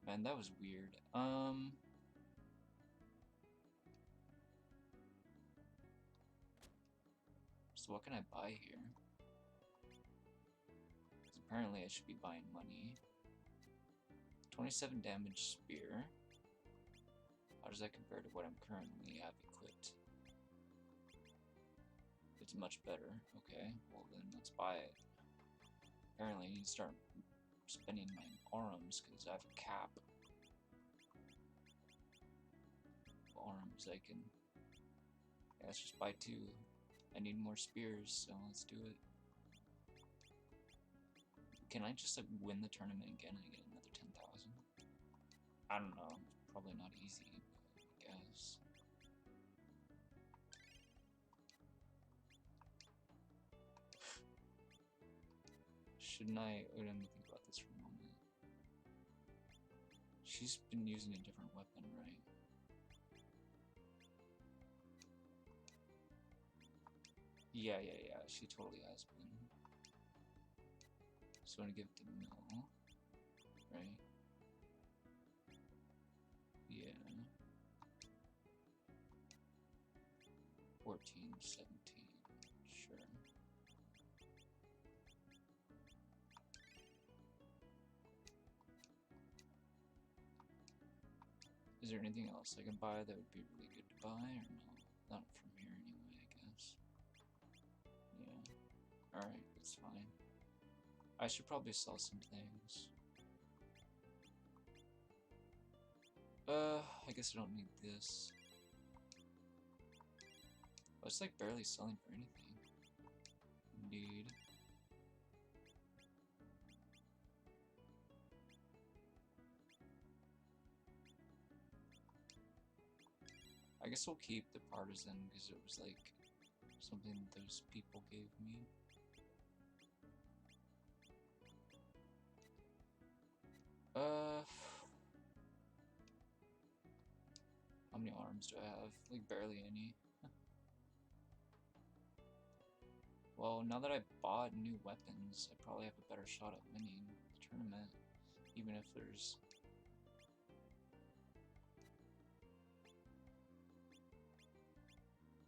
Man, that was weird. So what can I buy here? Because apparently I should be buying money. 27 damage spear. How does that compare to what I'm currently have equipped? It's much better. Okay, well then let's buy it. Apparently I need to start spending my arms because I have a cap of arms I can. Yeah, let's just buy 2. I need more spears, so let's do it. Can I just like win the tournament again and get another 10,000? I don't know. It's probably not easy, but I guess. Shouldn't I? Wait, let me think about this for a moment. She's been using a different weapon, right? Yeah, she totally has been. So I'm gonna give it to Mill, right? Yeah. 14, 17, sure. Is there anything else I can buy that would be really good to buy, or no? Not from here anyway, I guess. Yeah. Alright, that's fine. I should probably sell some things. I guess I don't need this. Oh, it's like barely selling for anything. Indeed. I guess we'll keep the partisan because it was like something those people gave me. How many arms do I have? Like barely any. Well, now that I bought new weapons, I probably have a better shot at winning the tournament, even if there's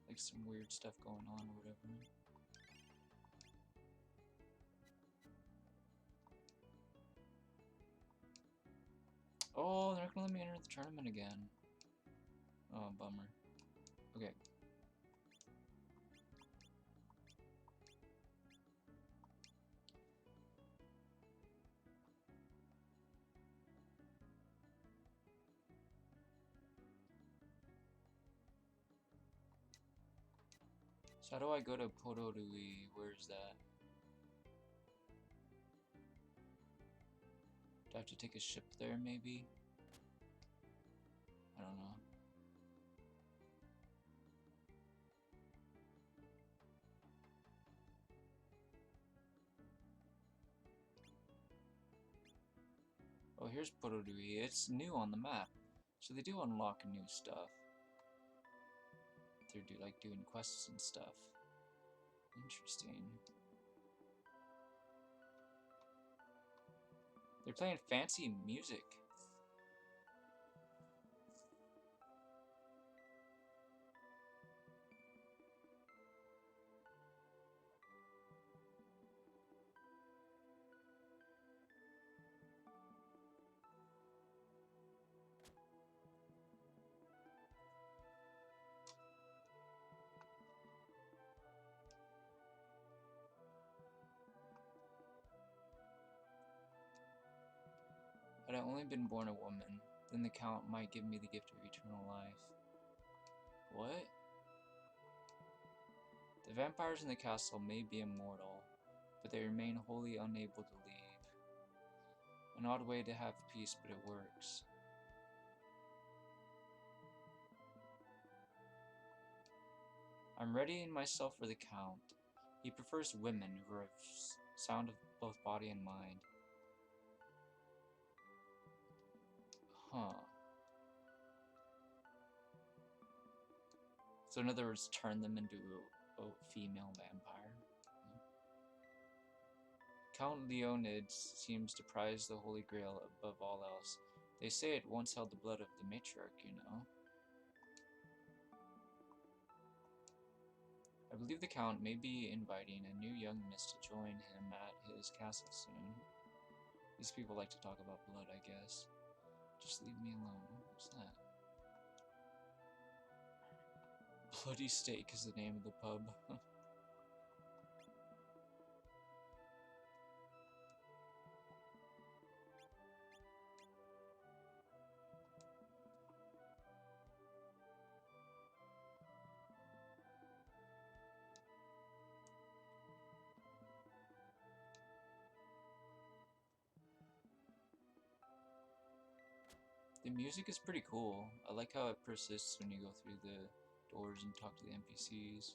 like some weird stuff going on or whatever. Oh, they're not gonna let me enter the tournament again. Oh, bummer. Okay. So how do I go to Pororui? Where's that? Do I have to take a ship there, maybe? I don't know. Oh, here's Pororui. It's new on the map. So they do unlock new stuff. They're doing quests and stuff. Interesting. They're playing fancy music. Had I only been born a woman, then the Count might give me the gift of eternal life. What? The vampires in the castle may be immortal, but they remain wholly unable to leave. An odd way to have peace, but it works. I'm readying myself for the Count. He prefers women who are sound of both body and mind. Huh. So in other words, turn them into a female vampire. Count Leonid seems to prize the Holy Grail above all else. They say it once held the blood of the matriarch, you know. I believe the Count may be inviting a new young miss to join him at his castle soon. These people like to talk about blood, I guess. Just leave me alone. What's that? Bloody Steak is the name of the pub. The music is pretty cool. I like how it persists when you go through the doors and talk to the NPCs.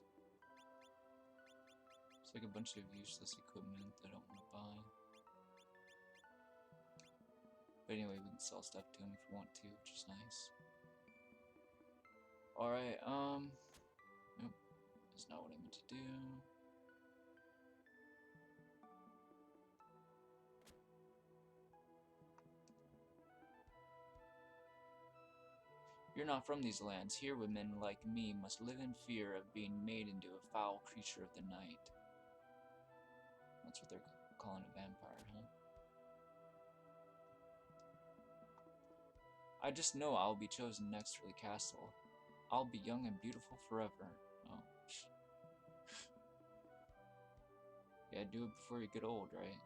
It's like a bunch of useless equipment that I don't want to buy. But anyway, we can sell stuff to him if we want to, which is nice. Alright, nope. That's not what I meant to do. You're not from these lands. Here women like me must live in fear of being made into a foul creature of the night. That's what they're calling a vampire, huh? I just know I'll be chosen next for the castle. I'll be young and beautiful forever. Oh. Yeah, do it before you get old, right?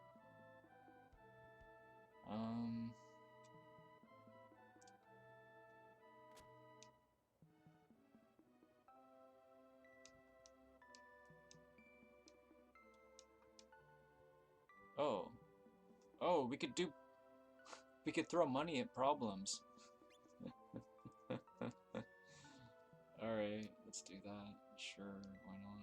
we could throw money at problems. Alright, let's do that. Sure, why not?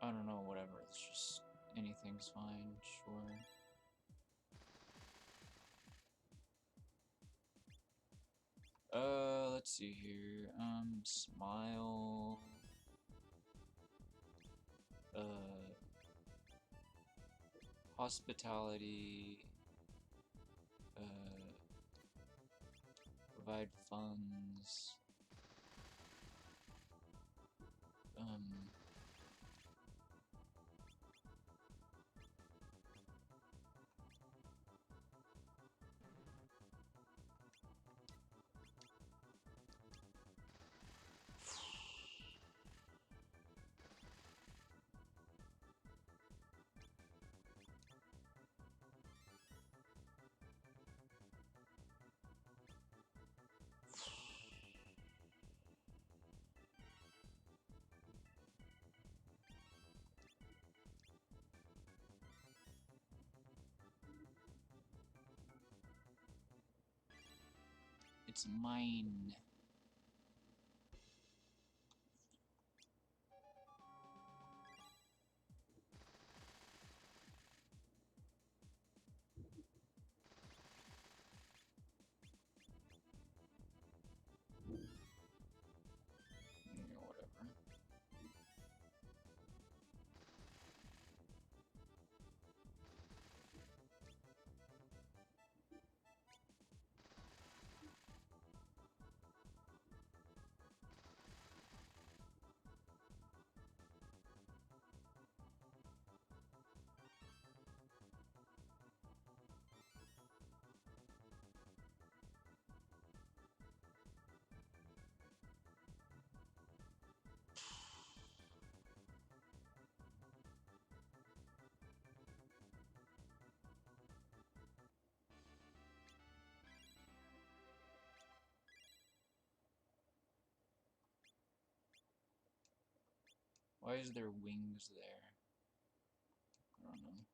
I don't know, whatever. It's just anything's fine, sure. Let's see here. Smile. Hospitality. Provide funds. It's mine. Yeah, whatever. Why is there wings there? I don't know.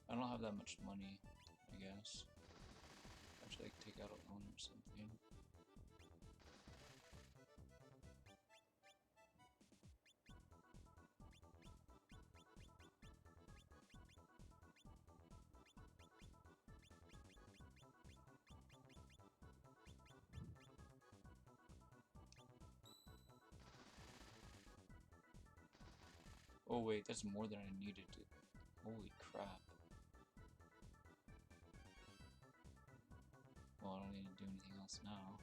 I don't have that much money, I guess. I should like take out a loan or something. Oh wait, that's more than I needed to. Holy crap. Well, I don't need to do anything else now.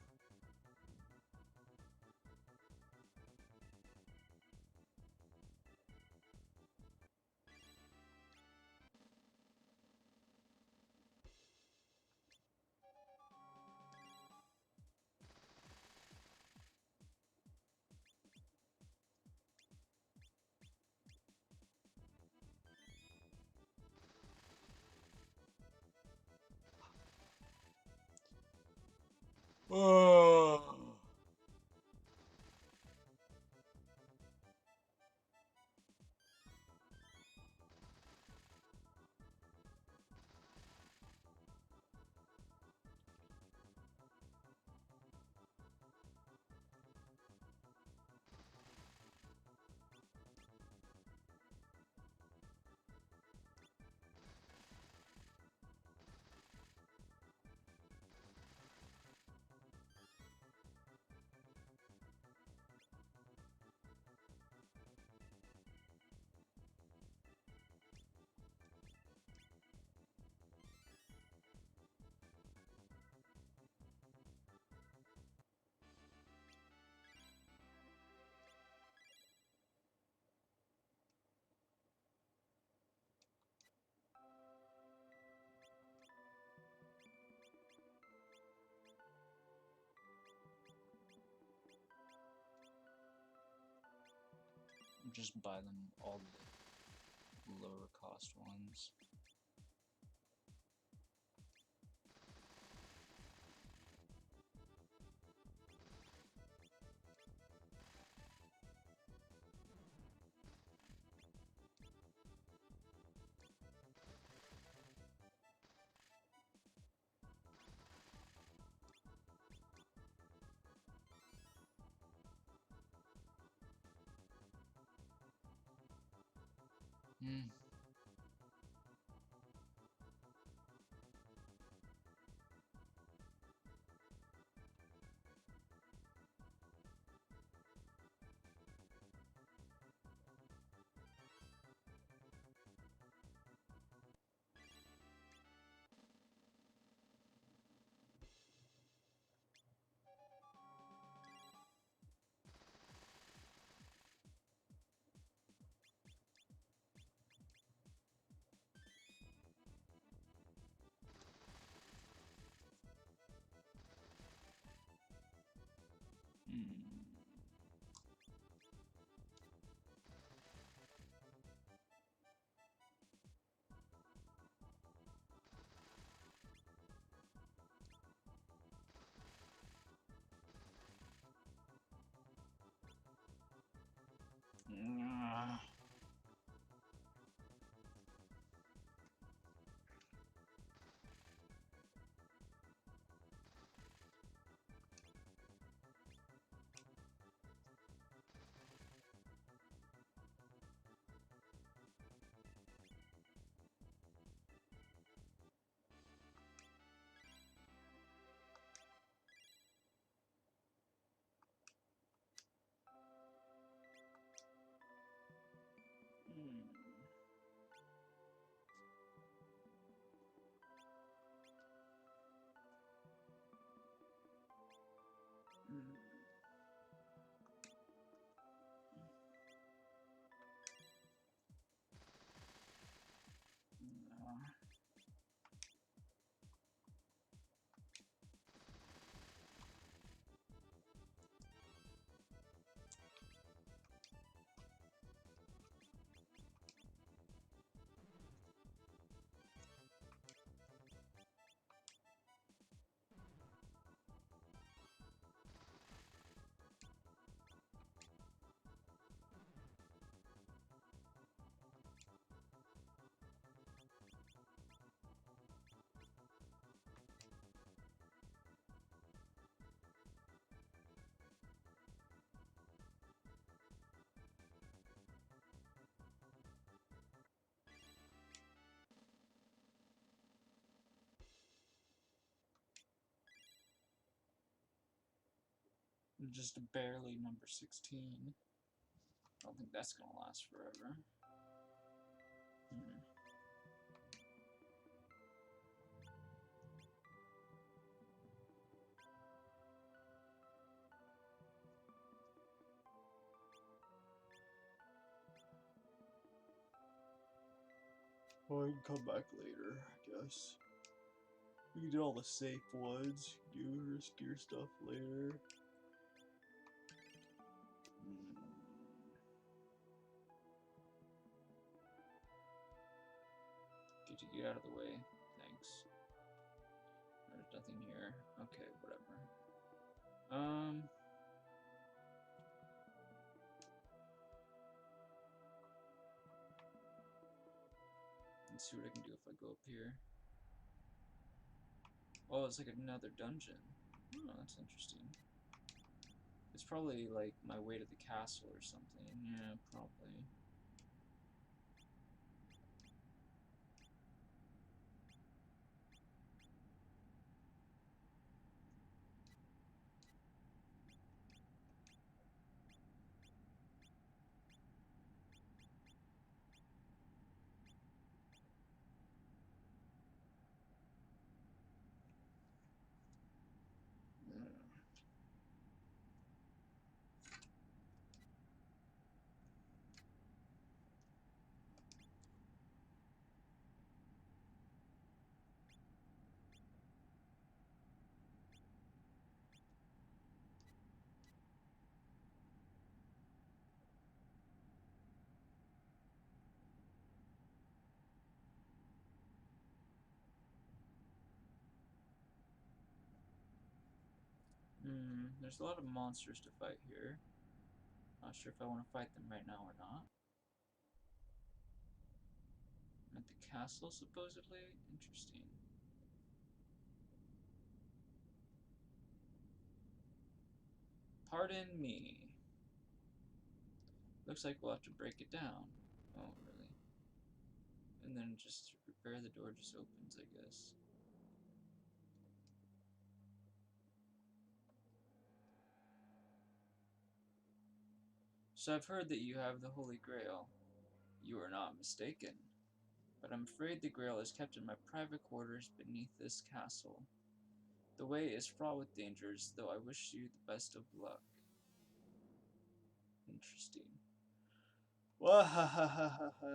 Just buy them all the lower cost ones. Hmm. Hmm. Just barely number 16. I don't think that's gonna last forever. Or I can come back later, I guess. We can do all the safe ones, do riskier stuff later. Could you get out of the way? Thanks. There's nothing here. Okay, whatever. Let's see what I can do if I go up here. Oh, it's like another dungeon. Oh, that's interesting. It's probably like my way to the castle or something. Yeah, probably. There's a lot of monsters to fight here. Not sure if I want to fight them right now or not. I'm at the castle, supposedly? Interesting. Pardon me. Looks like we'll have to break it down. Oh, really? And then just repair the door just opens, I guess. So I've heard that you have the Holy Grail. You are not mistaken. But I'm afraid the Grail is kept in my private quarters beneath this castle. The way is fraught with dangers, though I wish you the best of luck. Interesting. Wahahaha. Okay.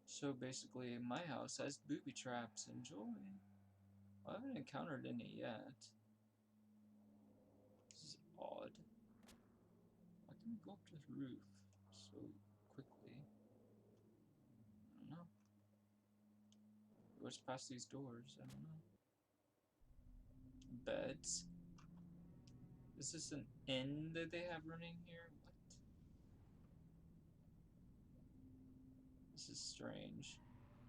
So basically, my house has booby traps. Enjoy. I haven't encountered any yet. This is odd. Why can we go up to the roof so quickly? I don't know. What's past these doors? I don't know. Beds. Is this an inn that they have running here? What? This is strange.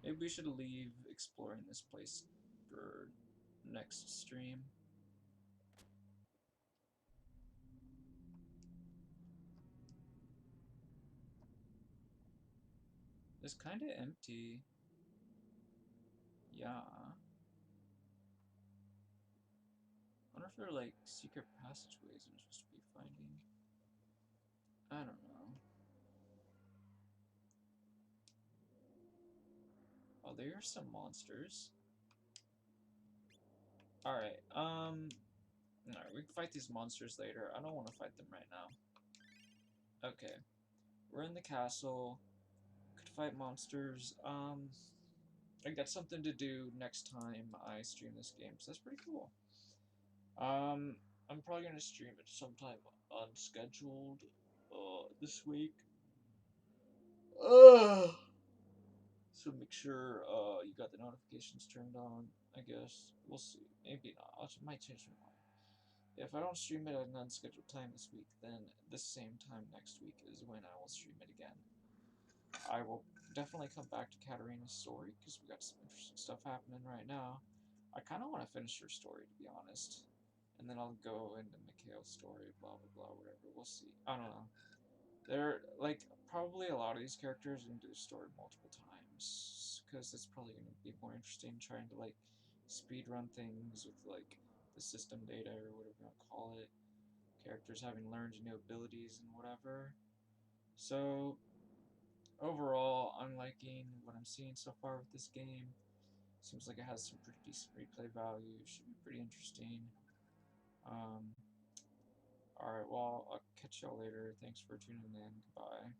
Maybe we should leave exploring this place for next stream. It's kind of empty. Yeah. I wonder if there are like secret passageways I'm supposed to be finding. I don't know. Oh, there are some monsters. Alright, alright, we can fight these monsters later. I don't want to fight them right now. Okay. We're in the castle. Could fight monsters. I got something to do next time I stream this game, so that's pretty cool. I'm probably gonna stream it sometime unscheduled this week. So make sure you got the notifications turned on. I guess we'll see. Maybe not. I might change my mind. If I don't stream it at an unscheduled time this week, then the same time next week is when I will stream it again. I will definitely come back to Katarina's story because we got some interesting stuff happening right now. I kind of want to finish her story, to be honest, and then I'll go into Mikhail's story. Blah blah blah. Whatever. We'll see. I don't know. They're like probably a lot of these characters and do the story multiple times because it's probably going to be more interesting trying to like speed run things with like the system data or whatever you want to call it. Characters having learned new abilities and whatever. So overall, I'm liking what I'm seeing so far with this game. Seems like it has some pretty decent replay value. Should be pretty interesting. Alright, well, I'll catch y'all later. Thanks for tuning in. Goodbye.